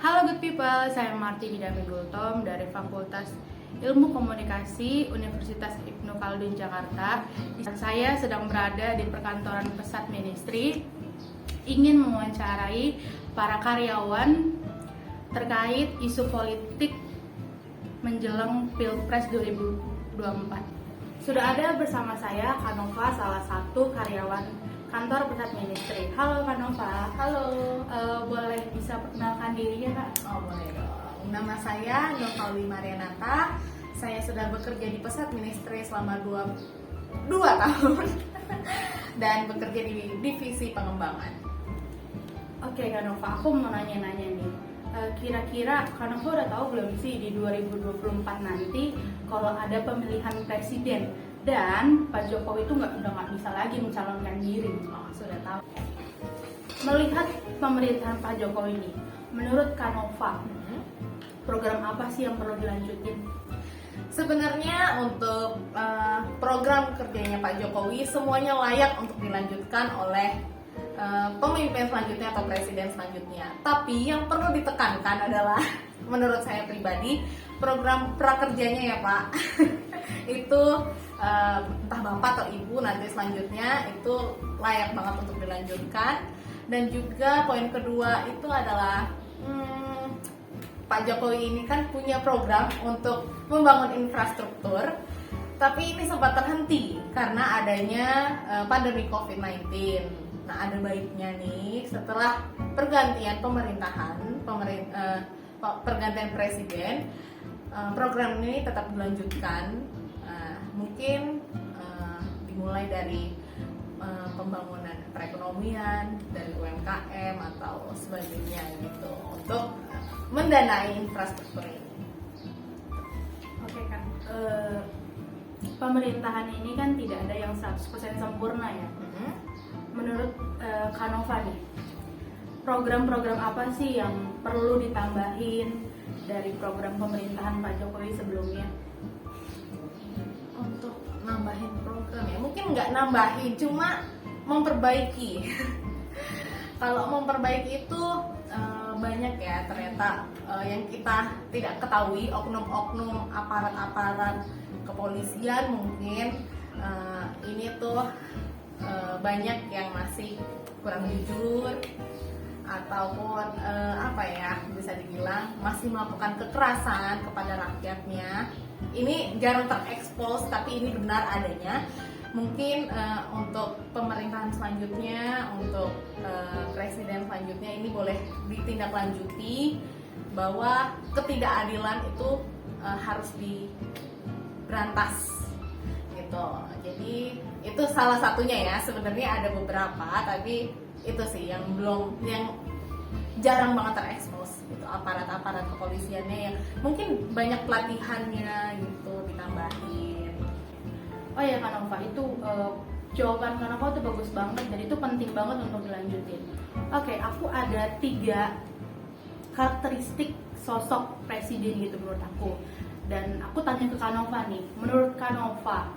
Halo good people, saya Marti Hidami Gultom dari Fakultas Ilmu Komunikasi Universitas Ibnu Khaldun Jakarta. Saya sedang berada di perkantoran Pesat Ministry, ingin mewawancarai para karyawan terkait isu politik menjelang Pilpres 2024. Sudah ada bersama saya Kanova, salah satu karyawan kantor Pesat Ministry. Halo Kanova. Halo. Boleh bisa perkenalkan dirinya Kak? Oh boleh dong. Nama saya Novalwi Marianata. Saya sudah bekerja di Pesat Ministry selama 2 tahun dan bekerja di divisi pengembangan. Oke Kanova, aku mau nanya-nanya nih. Kira-kira Kanova udah tahu belum sih di 2024 nanti kalau ada pemilihan presiden dan Pak Jokowi itu udah nggak bisa lagi mencalonkan diri? Oh, sudah tahu. Melihat pemerintahan Pak Jokowi ini, menurut Kanova, program apa sih yang perlu dilanjutin? Sebenarnya untuk program kerjanya Pak Jokowi semuanya layak untuk dilanjutkan oleh pemimpin selanjutnya atau presiden selanjutnya. Tapi yang perlu ditekankan adalah menurut saya pribadi program prakerjanya ya Pak itu entah bapak atau ibu nanti selanjutnya itu layak banget untuk dilanjutkan. Dan juga poin kedua itu adalah Pak Jokowi ini kan punya program untuk membangun infrastruktur, tapi ini sempat terhenti karena adanya pandemi COVID-19. Nah, ada baiknya nih setelah pergantian pergantian presiden, program ini tetap dilanjutkan. Mungkin dimulai dari pembangunan perekonomian, dari UMKM atau sebagainya gitu untuk mendanai infrastruktur ini. Oke kan, pemerintahan ini kan tidak ada yang 100% sempurna ya. Menurut Kanova nih, program-program apa sih yang perlu ditambahin dari program pemerintahan Pak Jokowi sebelumnya? Untuk nambahin program ya, mungkin nggak nambahin, cuma memperbaiki. Kalau memperbaiki itu banyak ya ternyata yang kita tidak ketahui, oknum-oknum aparat-aparat kepolisian mungkin ini tuh banyak yang masih kurang jujur ataupun bisa dibilang masih melakukan kekerasan kepada rakyatnya. Ini jarang terekspos tapi ini benar adanya. Mungkin untuk pemerintahan selanjutnya, untuk presiden selanjutnya ini boleh ditindaklanjuti bahwa ketidakadilan itu harus diberantas gitu. Jadi itu salah satunya ya. Sebenarnya ada beberapa, tapi itu sih yang jarang banget terekspos gitu, aparat-aparat kepolisiannya yang mungkin banyak pelatihannya gitu ditambahin. Oh ya Kanova, itu jawaban Kanova itu bagus banget dan itu penting banget untuk dilanjutin. Oke, aku ada 3 karakteristik sosok presiden gitu menurut aku. Dan aku tanya ke Kanova nih, menurut Kanova,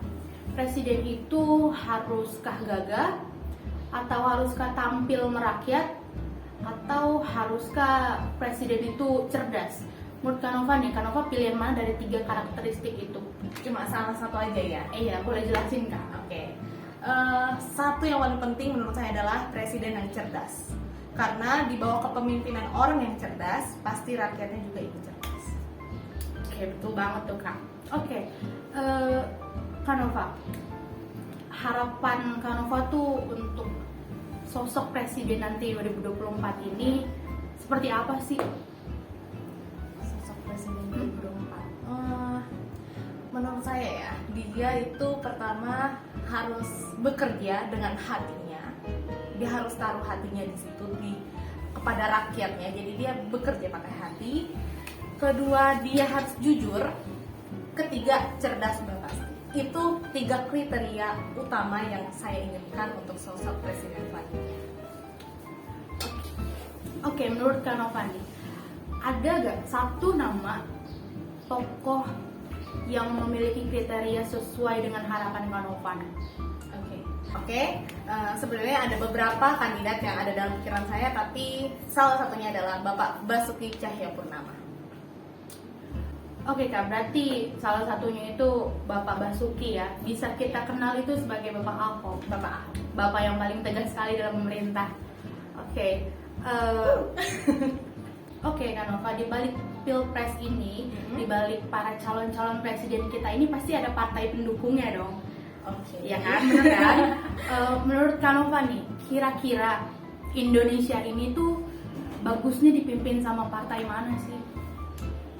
presiden itu haruskah gagah atau haruskah tampil merakyat atau haruskah presiden itu cerdas? Menurut Kanova nih, Kanova pilih yang mana dari 3 karakteristik itu? Cuma salah satu aja ya? Iya, boleh jelasin Kak? Oke. Satu yang paling penting menurut saya adalah presiden yang cerdas. Karena di bawah kepemimpinan orang yang cerdas, pasti rakyatnya juga ikut cerdas. Oke, betul banget tuh Kak. Oke, Kanova, harapan Kanova tuh untuk sosok presiden nanti 2024 ini seperti apa sih? Sosok presiden 2024. Menurut saya ya, dia itu pertama harus bekerja dengan hatinya. Dia harus taruh hatinya di situ kepada rakyatnya. Jadi dia bekerja pakai hati. Kedua, dia harus jujur. Ketiga, cerdas sudah pasti. Itu 3 kriteria utama yang saya inginkan untuk sosok presiden selanjutnya. Oke, menurut Kanova nih, ada gak satu nama tokoh yang memiliki kriteria sesuai dengan harapan Kanova? Oke. Oke, sebenarnya ada beberapa kandidat yang ada dalam pikiran saya, tapi salah satunya adalah Bapak Basuki Cahayapurnama. Oke Kak, berarti salah satunya itu Bapak Basuki ya. Bisa kita kenal itu sebagai Bapak Ahok. Bapak yang paling tegas sekali dalam pemerintah. Oke. Oke Kak Nova, di balik Pilpres ini, di balik para calon-calon presiden kita ini pasti ada partai pendukungnya dong. Oke. Ya kan, bener kan? Menurut Kak Nova nih, kira-kira Indonesia ini tuh bagusnya dipimpin sama partai mana sih?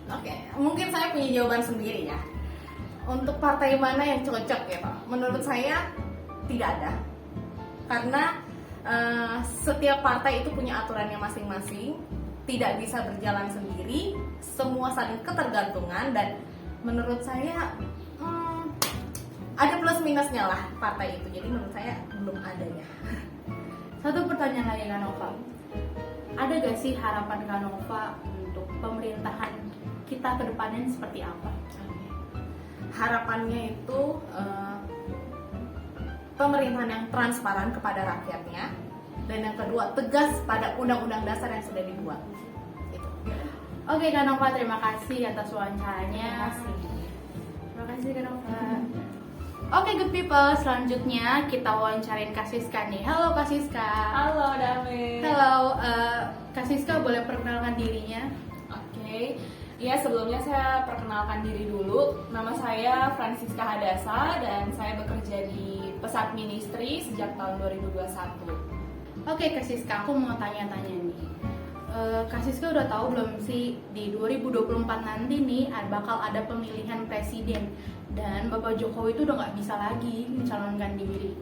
Oke, mungkin saya punya jawaban sendiri ya. Untuk partai mana yang cocok ya Pak? Menurut saya tidak ada. Karena setiap partai itu punya aturannya masing-masing, tidak bisa berjalan sendiri, semua saling ketergantungan, dan menurut saya ada plus minusnya lah partai itu. Jadi menurut saya belum adanya. Satu pertanyaan lagi Kak Nova, ada gak sih harapan Kak Nova untuk pemerintahan kita ke depannya seperti apa? Harapannya itu pemerintahan yang transparan kepada rakyatnya, dan yang kedua tegas pada undang-undang dasar yang sudah dibuat. Itu. Oke Kak Nova, terima kasih atas wawancaranya. Terima kasih. Kak Nova. Oke good people, selanjutnya kita wawancarin Kak Siska nih. Halo Kak Siska. Halo Dame. Halo, Kak Siska boleh perkenalkan dirinya? Oke. Ya, sebelumnya saya perkenalkan diri dulu. Nama saya Francisca Hadasa dan saya bekerja di Pesat Ministry sejak tahun 2021. Oke Kak Siska, aku mau tanya-tanya nih. Kak Siska udah tahu belum sih di 2024 nanti nih bakal ada pemilihan presiden dan Bapak Jokowi itu udah nggak bisa lagi mencalonkan diri.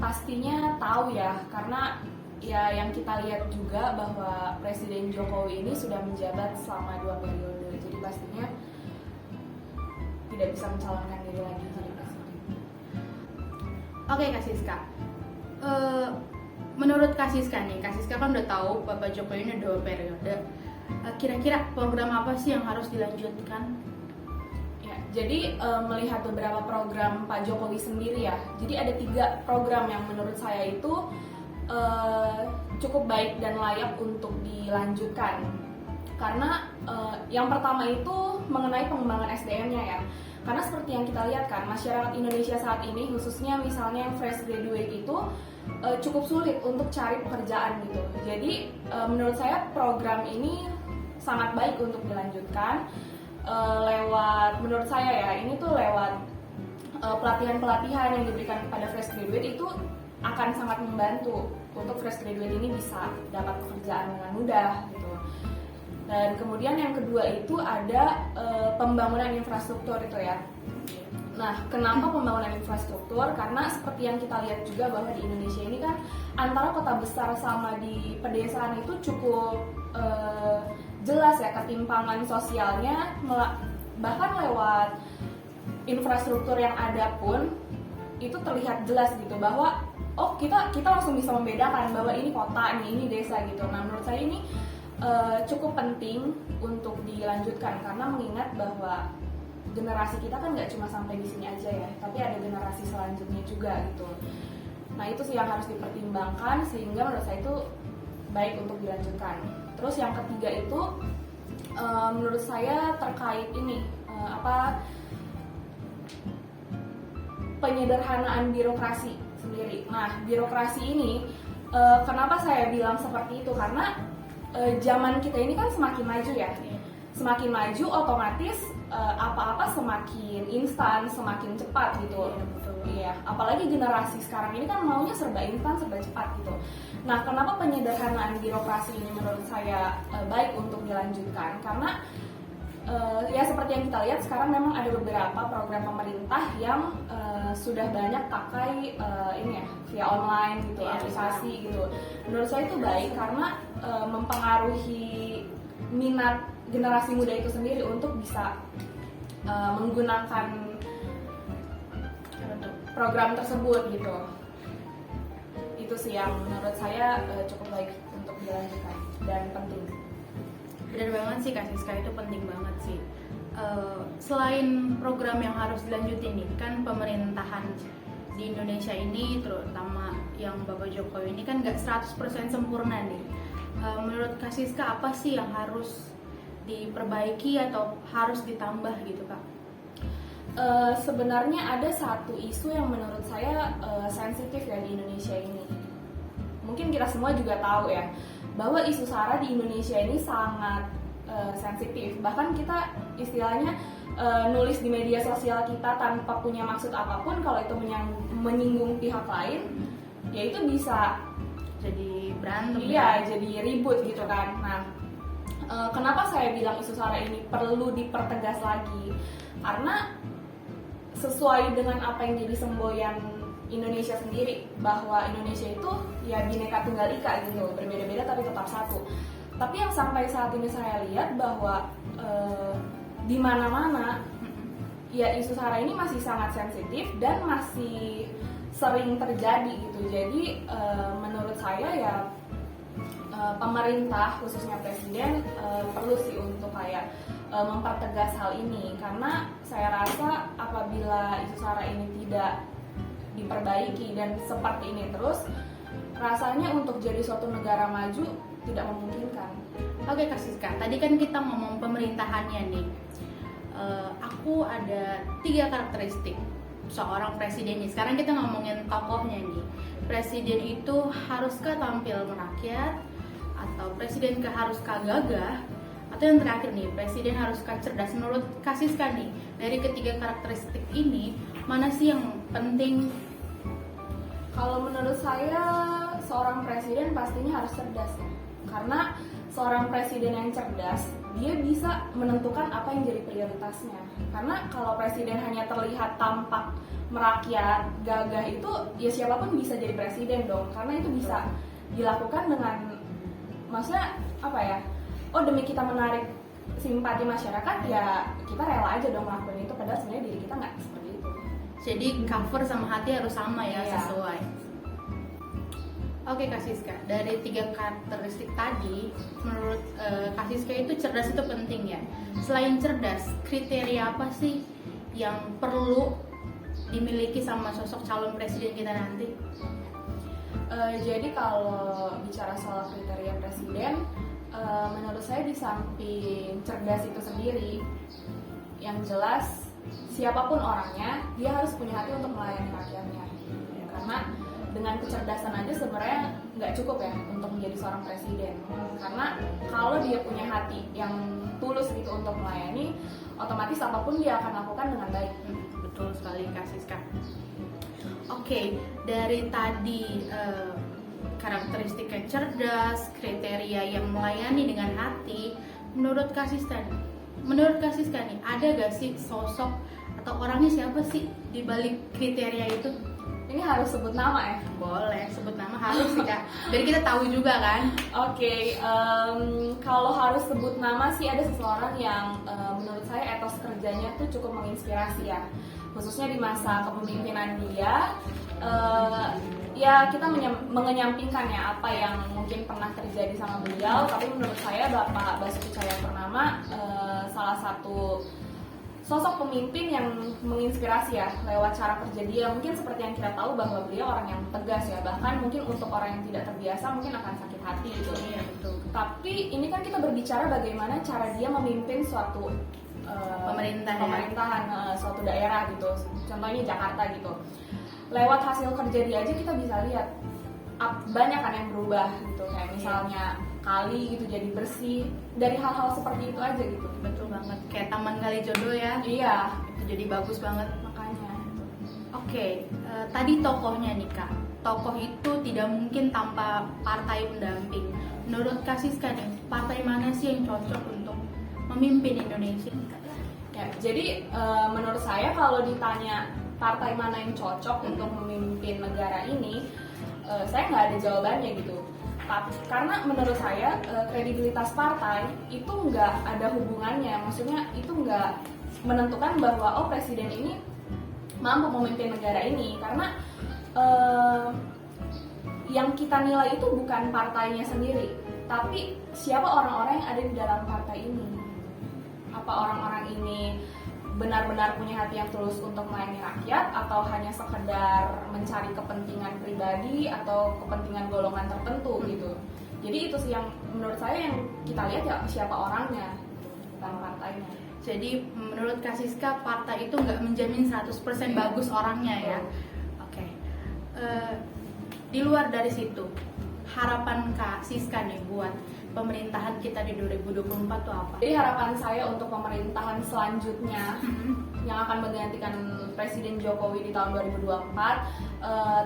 Pastinya tahu ya, karena ya yang kita lihat juga bahwa Presiden Jokowi ini sudah menjabat selama 2 periode. Jadi pastinya tidak bisa mencalonkan diri lagi jadi presiden. Oke Kak Siska, menurut Kak Siska nih, Kak Siska kan udah tahu Bapak Jokowi ini 2 periode. Kira-kira program apa sih yang harus dilanjutkan? Ya, jadi melihat beberapa program Pak Jokowi sendiri ya. Jadi ada 3 program yang menurut saya itu cukup baik dan layak untuk dilanjutkan. Karena yang pertama itu mengenai pengembangan SDM-nya ya. Karena seperti yang kita lihat kan, masyarakat Indonesia saat ini, khususnya misalnya yang fresh graduate itu cukup sulit untuk cari pekerjaan gitu. Jadi menurut saya program ini sangat baik untuk dilanjutkan lewat, menurut saya ya, ini tuh lewat pelatihan-pelatihan yang diberikan kepada fresh graduate itu akan sangat membantu untuk fresh graduate ini bisa dapat pekerjaan dengan mudah gitu. Dan kemudian yang kedua itu ada pembangunan infrastruktur itu ya. Nah, kenapa pembangunan infrastruktur? Karena seperti yang kita lihat juga bahwa di Indonesia ini kan antara kota besar sama di pedesaan itu cukup jelas ya ketimpangan sosialnya, bahkan lewat infrastruktur yang ada pun itu terlihat jelas gitu bahwa oh kita langsung bisa membedakan bahwa ini kota nih, ini desa gitu. Nah, menurut saya ini cukup penting untuk dilanjutkan karena mengingat bahwa generasi kita kan nggak cuma sampai di sini aja ya, tapi ada generasi selanjutnya juga gitu. Nah, itu sih yang harus dipertimbangkan sehingga menurut saya itu baik untuk dilanjutkan. Terus yang ketiga itu menurut saya terkait ini penyederhanaan birokrasi sendiri. Nah, birokrasi ini kenapa saya bilang seperti itu? Karena zaman kita ini kan semakin maju ya. Semakin maju otomatis apa-apa semakin instan, semakin cepat gitu. Iya, apalagi generasi sekarang ini kan maunya serba instan, serba cepat gitu. Nah, kenapa penyederhanaan birokrasi ini menurut saya baik untuk dilanjutkan? Karena ya seperti yang kita lihat sekarang memang ada beberapa program pemerintah yang sudah banyak pakai ini ya via online gitu, aplikasi gitu. Menurut saya itu baik karena mempengaruhi minat generasi muda itu sendiri untuk bisa menggunakan program tersebut gitu. Itu sih yang menurut saya cukup baik untuk dilanjutkan dan penting. Benar banget sih Kak Siska, itu penting banget sih. Selain program yang harus dilanjutin nih, kan pemerintahan di Indonesia ini, terutama yang Bapak Jokowi ini kan nggak 100% sempurna nih. Menurut Kak Siska apa sih yang harus diperbaiki atau harus ditambah gitu Kak? Sebenarnya ada satu isu yang menurut saya sensitif ya di Indonesia ini. Mungkin kita semua juga tahu ya bahwa isu SARA di Indonesia ini sangat sensitif. Bahkan kita istilahnya nulis di media sosial kita tanpa punya maksud apapun, kalau itu menyinggung pihak lain, ya itu bisa Jadi berantem iya ya? jadi ribut gitu kan. Nah, kenapa saya bilang isu SARA ini perlu dipertegas lagi? Karena sesuai dengan apa yang jadi semboyan Indonesia sendiri, bahwa Indonesia itu ya Bhinneka Tunggal Ika gitu, berbeda-beda tapi tetap satu. Tapi yang sampai saat ini saya lihat bahwa di mana-mana ya isu SARA ini masih sangat sensitif dan masih sering terjadi gitu. Jadi menurut saya ya pemerintah khususnya presiden perlu sih untuk kayak mempertegas hal ini, karena saya rasa apabila isu SARA ini tidak diperbaiki dan seperti ini terus, rasanya untuk jadi suatu negara maju tidak memungkinkan. Oke Kak Siska, tadi kan kita ngomong pemerintahannya nih. Aku ada 3 karakteristik seorang presiden nih. Sekarang kita ngomongin tokohnya nih. Presiden itu haruskah tampil merakyat, atau presiden haruskah gagah, atau yang terakhir nih, presiden haruskah cerdas? Menurut Kak Siska nih, dari ketiga karakteristik ini mana sih yang penting? Kalau menurut saya seorang presiden pastinya harus cerdas ya. Karena seorang presiden yang cerdas, dia bisa menentukan apa yang jadi prioritasnya. Karena kalau presiden hanya terlihat tampak merakyat, gagah, itu ya siapapun bisa jadi presiden dong. Karena itu bisa dilakukan dengan, maksudnya apa ya, oh demi kita menarik simpati masyarakat ya kita rela aja dong ngelakuin itu, padahal sebenarnya diri kita nggak seperti itu. Jadi cover sama hati harus sama ya, Iya. sesuai. Oke Kak Siska, dari 3 karakteristik tadi, menurut Kak Siska itu cerdas itu penting ya. Selain cerdas, kriteria apa sih yang perlu dimiliki sama sosok calon presiden kita nanti? Jadi kalau bicara soal kriteria presiden, menurut saya di samping cerdas itu sendiri, yang jelas siapapun orangnya, dia harus punya hati untuk melayani rakyatnya. Karena dengan kecerdasan aja sebenarnya nggak cukup ya untuk menjadi seorang presiden. Karena kalau dia punya hati yang tulus gitu untuk melayani, otomatis apapun dia akan lakukan dengan baik. Betul sekali Kak Siska. Oke, dari tadi karakteristiknya cerdas, kriteria yang melayani dengan hati, menurut Kak Siska nih, ada gak sih sosok atau orangnya siapa sih di balik kriteria itu? Ini harus sebut nama ya? Boleh, sebut nama harus sih Kak, biar kita tahu juga kan. Oke, kalau harus sebut nama sih ada seseorang yang menurut saya etos kerjanya tuh cukup menginspirasi ya, khususnya di masa kepemimpinan dia. Ya kita mengenyampingkan ya apa yang mungkin pernah terjadi sama beliau, tapi menurut saya Bapak Basuki Cahayapurnama salah satu sosok pemimpin yang menginspirasi ya lewat cara kerja dia. Mungkin seperti yang kita tahu bahwa beliau orang yang tegas ya, bahkan mungkin untuk orang yang tidak terbiasa mungkin akan sakit hati gitu. Iya betul. Tapi ini kan kita berbicara bagaimana cara dia memimpin suatu pemerintahan suatu daerah gitu. Contohnya Jakarta gitu. Lewat hasil kerja dia aja kita bisa lihat banyak kan yang berubah gitu, kayak misalnya kali gitu jadi bersih, dari hal-hal seperti itu aja gitu. Betul banget, kayak Taman Kalijodo ya. Iya, Itu jadi bagus banget. makanya. Oke, tadi tokohnya nih Kak. Tokoh itu tidak mungkin tanpa partai pendamping. Menurut Kak Siska nih, partai mana sih yang cocok untuk memimpin Indonesia? Ya, jadi menurut saya kalau ditanya partai mana yang cocok untuk memimpin negara ini, saya nggak ada jawabannya gitu. Karena menurut saya kredibilitas partai itu nggak ada hubungannya, maksudnya itu nggak menentukan bahwa oh presiden ini mampu memimpin negara ini, karena yang kita nilai itu bukan partainya sendiri, tapi siapa orang-orang yang ada di dalam partai ini. Apa orang-orang ini benar-benar punya hati yang tulus untuk melayani rakyat atau hanya sekedar mencari kepentingan pribadi atau kepentingan golongan tertentu gitu. Jadi itu sih yang menurut saya yang kita lihat ya siapa orangnya, bukan partainya. Jadi menurut Kak Siska, partai itu nggak menjamin 100% bagus orangnya ya. Oke. Di luar dari situ, harapan Kak Siska nih buat pemerintahan kita di 2024 tuh apa? Jadi harapan saya untuk pemerintahan selanjutnya yang akan menggantikan Presiden Jokowi di tahun 2024,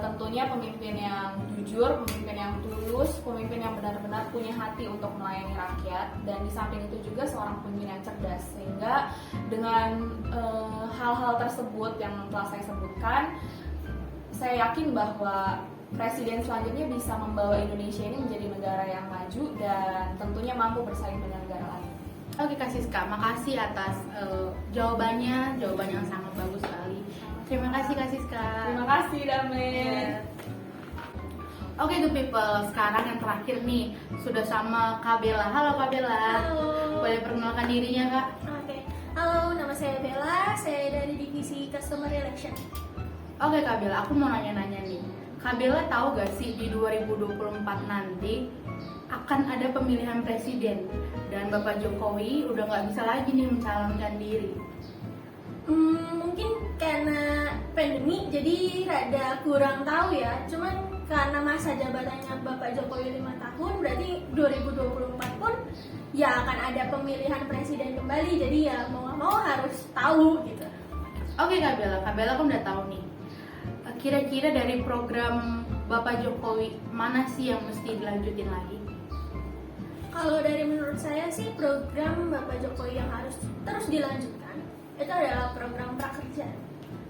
tentunya pemimpin yang jujur, pemimpin yang tulus, pemimpin yang benar-benar punya hati untuk melayani rakyat, dan di samping itu juga seorang pemimpin yang cerdas, sehingga dengan hal-hal tersebut yang telah saya sebutkan, saya yakin bahwa Presiden selanjutnya bisa membawa Indonesia ini menjadi negara yang maju dan tentunya mampu bersaing dengan negara lain. Oke Kak Siska, makasih atas jawabannya yang sangat bagus sekali. Terima kasih Kak Siska. Terima kasih Damen. Oke tuh people, sekarang yang terakhir nih sudah sama Kak Bella. Halo Kak Bella. Halo. Boleh perkenalkan dirinya Kak? Oke, halo, nama saya Bella, saya dari divisi Customer Relation. Oke Kak Bella, aku mau nanya-nanya nih. Kak Bella tahu gak sih di 2024 nanti akan ada pemilihan presiden dan Bapak Jokowi udah nggak bisa lagi nih mencalonkan diri. Mungkin karena pandemi jadi rada kurang tahu ya. Cuman karena masa jabatannya Bapak Jokowi 5 tahun, berarti 2024 pun ya akan ada pemilihan presiden kembali. Jadi ya mau nggak mau harus tahu gitu. Oke Kak Bella kan udah tahu nih. Kira-kira dari program Bapak Jokowi mana sih yang mesti dilanjutin lagi? Kalau dari menurut saya sih program Bapak Jokowi yang harus terus dilanjutkan itu adalah program prakerja.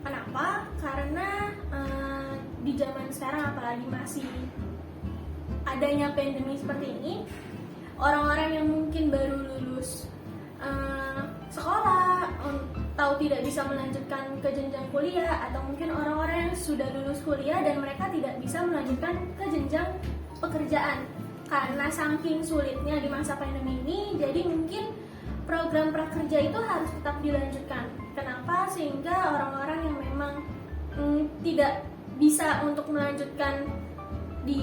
Kenapa? Karena di zaman sekarang apalagi masih adanya pandemi seperti ini, orang-orang yang mungkin baru lulus sekolah atau tidak bisa melanjutkan ke jenjang kuliah, atau mungkin orang-orang yang sudah lulus kuliah dan mereka tidak bisa melanjutkan ke jenjang pekerjaan karena saking sulitnya di masa pandemi ini. Jadi mungkin program prakerja itu harus tetap dilanjutkan. Kenapa? Sehingga orang-orang yang memang tidak bisa untuk melanjutkan di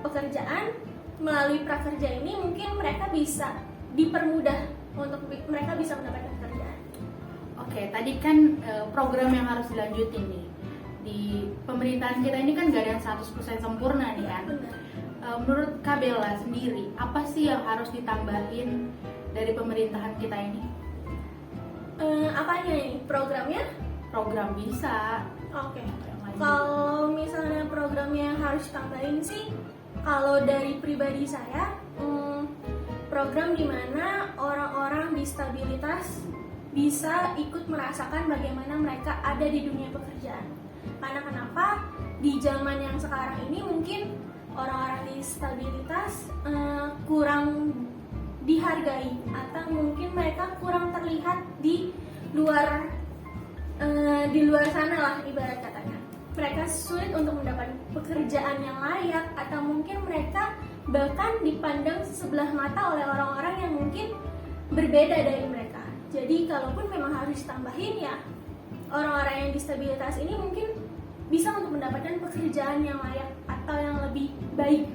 pekerjaan melalui prakerja ini, mungkin mereka bisa dipermudah untuk mereka bisa mendapatkan pekerjaan. Oke, tadi kan program yang harus dilanjutin nih. Di pemerintahan kita ini kan gak ada yang 100% sempurna nih kan. Benar. Menurut Kak Bella sendiri, apa sih yang harus ditambahin dari pemerintahan kita ini? Apanya nih? Programnya? Program bisa. Oke. Yang lain. Kalau misalnya programnya yang harus ditambahin sih, kalau dari pribadi saya, program di mana orang-orang disabilitas bisa ikut merasakan bagaimana mereka ada di dunia pekerjaan. Karena kenapa? Di zaman yang sekarang ini mungkin orang-orang disabilitas kurang dihargai, atau mungkin mereka kurang terlihat di luar sana lah, ibarat katanya. Mereka sulit untuk mendapat pekerjaan yang layak, atau mungkin mereka bahkan dipandang sebelah mata oleh orang-orang yang mungkin berbeda dari mereka. Jadi kalaupun memang harus ditambahin ya, orang-orang yang disabilitas ini mungkin bisa untuk mendapatkan pekerjaan yang layak atau yang lebih baik,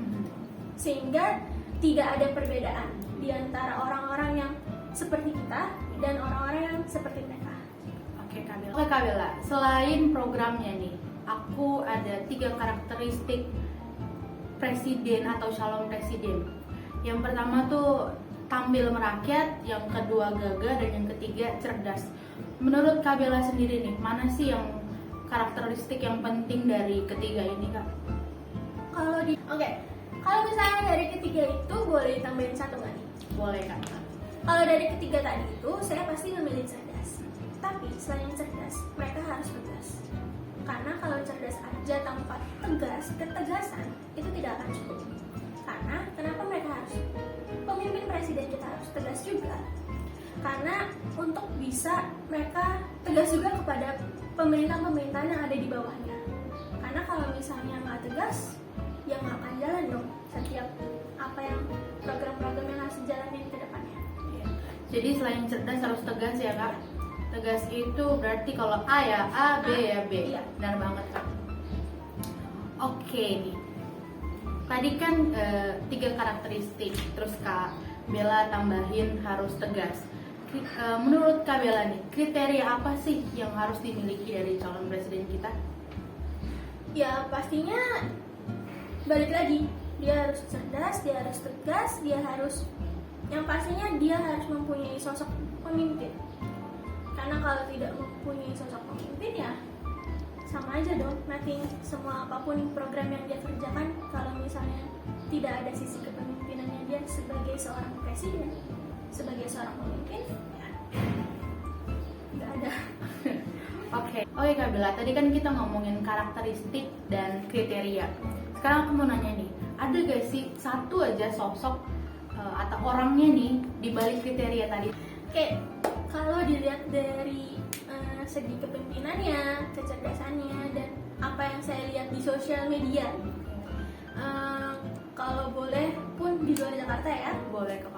sehingga tidak ada perbedaan di antara orang-orang yang seperti kita dan orang-orang yang seperti mereka. Oke Kak Bella, selain programnya nih, aku ada 3 karakteristik presiden atau calon presiden. Yang pertama tuh tampil merakyat, yang kedua gagah, dan yang ketiga cerdas. Menurut Kak Bella sendiri nih, mana sih yang karakteristik yang penting dari ketiga ini Kak? Kalau misalnya dari ketiga itu boleh tambahin satu nggak nih? Boleh Kak. Kalau dari ketiga tadi itu saya pasti memilih cerdas. Tapi selain cerdas, mereka harus tegas. Karena kalau cerdas aja tanpa ketegasan itu tidak akan cukup. Karena kenapa mereka harus? Pemimpin presiden kita harus tegas juga. Karena untuk bisa mereka tegas juga kepada pemerintahan-pemerintahan yang ada di bawahnya. Karena kalau misalnya nggak tegas, ya nggak akan jalan dong setiap apa yang program-program yang harus dijalanin ke depannya. Jadi selain cerdas harus tegas ya Kak? Tegas itu berarti kalau A ya A, B ya B. Iya. Benar banget Kak. Oke nih. Tadi kan 3 karakteristik, terus Kak Bella tambahin harus tegas. Menurut Kak Bella nih, kriteria apa sih yang harus dimiliki dari calon presiden kita? Ya pastinya balik lagi, dia harus cerdas, dia harus tegas, yang pastinya dia harus mempunyai sosok pemimpin. Karena kalau tidak mempunyai sosok pemimpin ya sama aja dong, nanti semua apapun program yang dia kerjakan kalau misalnya tidak ada sisi kepemimpinannya dia sebagai seorang presiden, sebagai seorang pemimpin, ya nggak ada. Oke Kak Bella, tadi kan kita ngomongin karakteristik dan kriteria. Sekarang aku mau nanya nih, ada gak sih satu aja sosok atau orangnya nih di balik kriteria tadi? Oke, kalau dilihat dari segi kepemimpinannya, kecerdasannya, dan apa yang saya lihat di sosial media, kalau boleh pun di luar Jakarta ya, Boleh Kak.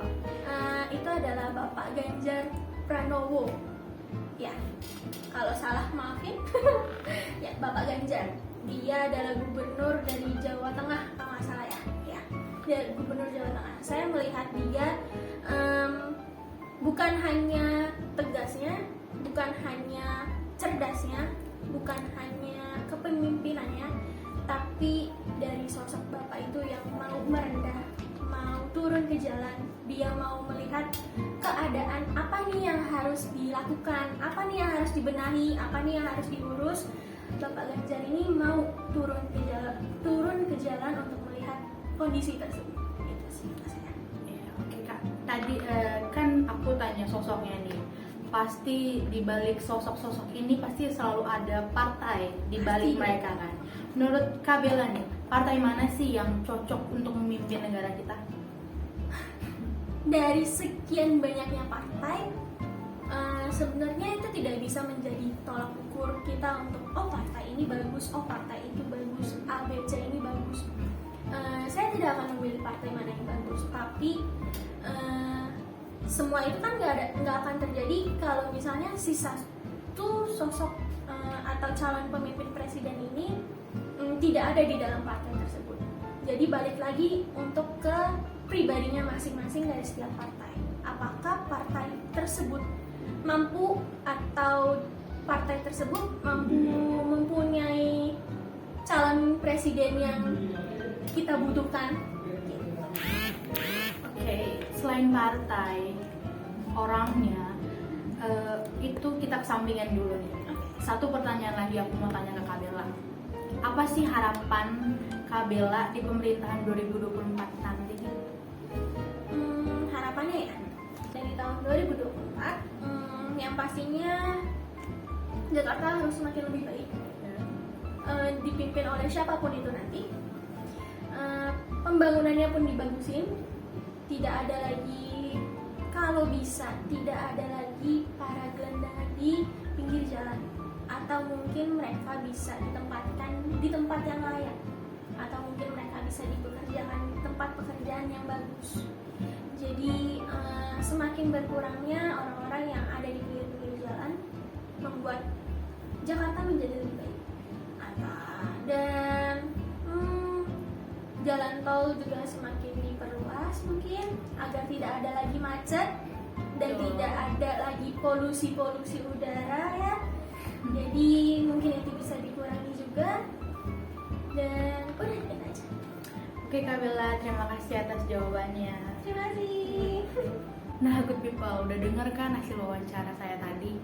itu adalah Bapak Ganjar Pranowo. Ya, kalau salah maafin. Ya, Bapak Ganjar. Dia adalah gubernur dari Jawa Tengah, kalau nggak salah ya. Ya, dia gubernur Jawa Tengah. Saya melihat dia bukan hanya tegasnya, bukan hanya cerdasnya, bukan hanya kepemimpinannya, tapi dari sosok Bapak itu yang mau merendah, mau turun ke jalan, dia mau melihat keadaan apa nih yang harus dilakukan, apa nih yang harus dibenahi, apa nih yang harus diurus. Bapak Ganjar ini mau turun ke jalan untuk melihat kondisi tersebut. Itu sih saya. Ya, oke Kak. Tadi kan aku tanya sosoknya nih. Pasti di balik sosok-sosok ini pasti selalu ada partai di balik Pasti. mereka kan. Menurut Kak Bella nih, partai mana sih yang cocok untuk memimpin negara kita? Dari sekian banyaknya partai, sebenarnya itu tidak bisa menjadi tolak ukur kita untuk oh partai ini bagus, oh partai itu bagus, A, B, C ini bagus. Saya tidak akan memilih partai mana yang bagus, tapi semua itu kan nggak akan terjadi kalau misalnya si satu sosok atau calon pemimpin presiden ini tidak ada di dalam partai tersebut. Jadi balik lagi untuk ke pribadinya masing-masing dari setiap partai. Apakah partai tersebut mampu atau partai tersebut mampu mempunyai calon presiden yang kita butuhkan? Oke, selain partai, orangnya itu kita kesampingan dulu nih. Satu pertanyaan lagi aku mau tanya ke Kak Bella. Apa sih harapan Kak Bella di pemerintahan 2024 nanti? Harapannya ya dari tahun 2024 yang pastinya Jakarta harus semakin lebih baik, dipimpin oleh siapapun itu nanti. Pembangunannya pun dibagusin, tidak ada lagi, kalau bisa tidak ada lagi para gelandangan di pinggir jalan, atau mungkin mereka bisa ditempatkan di tempat yang layak, atau mungkin mereka bisa dipekerjakan di tempat pekerjaan yang bagus. Jadi semakin berkurangnya orang-orang yang ada di pinggir-pinggir jalan membuat Jakarta menjadi lebih baik. Dan jalan tol juga semakin diperluas mungkin agar tidak ada lagi macet dan tidak ada lagi polusi udara ya. Jadi mungkin itu bisa dikurangi juga. Dan udah itu aja. Oke Kak Bella, terima kasih atas jawabannya. Terima kasih. Nah, good people, udah denger kan hasil wawancara saya tadi?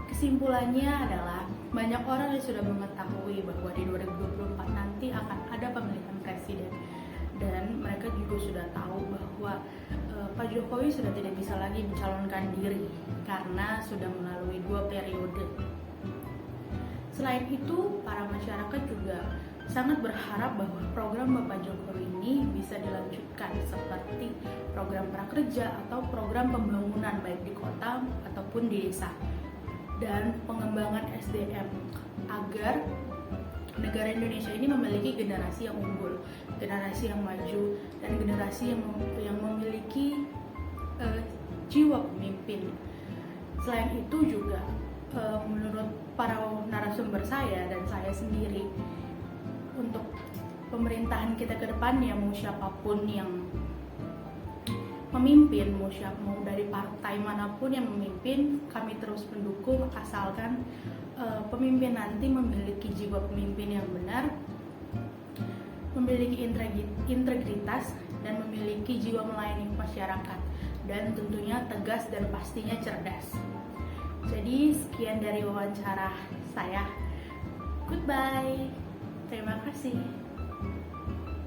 Kesimpulannya adalah banyak orang yang sudah mengetahui bahwa di 2024 nanti akan ada pemilihan presiden, dan mereka juga sudah tahu bahwa Pak Jokowi sudah tidak bisa lagi mencalonkan diri karena sudah melalui 2 periode. Selain itu, para masyarakat juga sangat berharap bahwa program Bapak Jokowi ini bisa dilanjutkan seperti program prakerja atau program pembangunan baik di kota ataupun di desa, dan pengembangan SDM agar negara Indonesia ini memiliki generasi yang unggul, generasi yang maju, dan generasi yang memiliki jiwa pemimpin. Selain itu juga menurut para narasumber saya dan saya sendiri, untuk pemerintahan kita ke depannya, mau siapapun yang memimpin, mau dari partai manapun yang memimpin, kami terus mendukung asalkan pemimpin nanti memiliki jiwa pemimpin yang benar, memiliki integritas, dan memiliki jiwa melayani masyarakat, dan tentunya tegas dan pastinya cerdas. Jadi sekian dari wawancara saya. Goodbye. Terima kasih.